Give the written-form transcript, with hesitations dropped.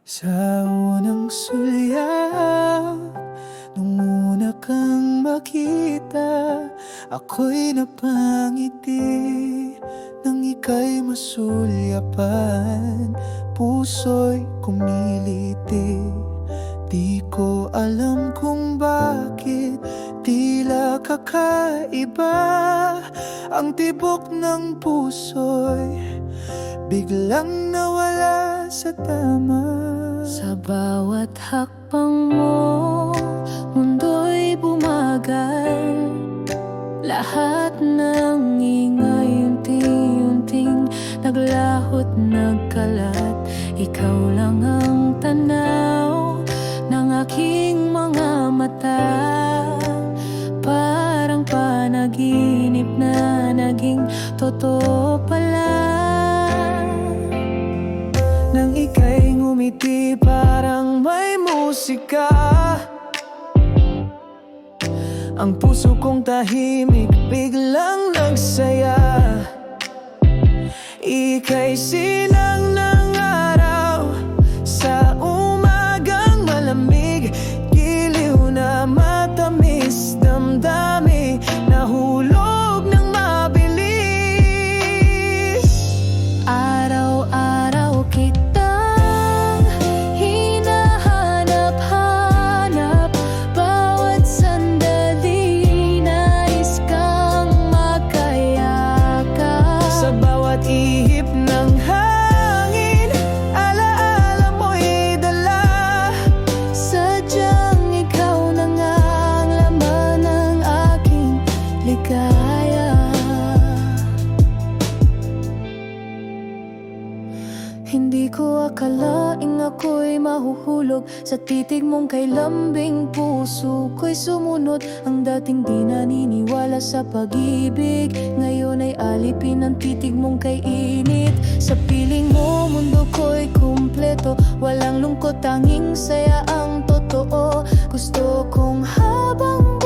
Sa unang sulyap, nung una kang makita, ako'y napangiti nang ika'y masulyapan. Puso'y kumiliti, di ko alam kung bakit tila kakaiba. Ang tibok ng puso'y biglang nawala sa tama. Sa bawat hakbang mo, mundo'y bumagal. Lahat ng ingay unti-unting naglahot, nagkalat. Ikaw lang ang tanaw ng aking mga mata. Parang panaginip na naging totoo pala. Nang ika'y ngumiti parang may musika, ang puso kong tahimik biglang nagsaya. Ika'y silang ng araw sa umagang malamig, giliw na matamis, damdami nahulog ng mabilis. Araw-araw kitang hinahanap-hanap, bawat sandali nais kang makayakap. Sa bawat ihip ng hangin, alaala mo'y dala. Sadyang ikaw na nga ang laman ng aking ligaya. Hindi ko akalaing ako'y mahuhulog sa titig mong kay lambing. Puso ko'y sumunod, ang dating di naniniwala sa pag-ibig, ngayon ay alipin ang titig mong kay init. Sa piling mo, mundo ko'y kumpleto, walang lungkot, tanging saya ang totoo. Gusto kong habang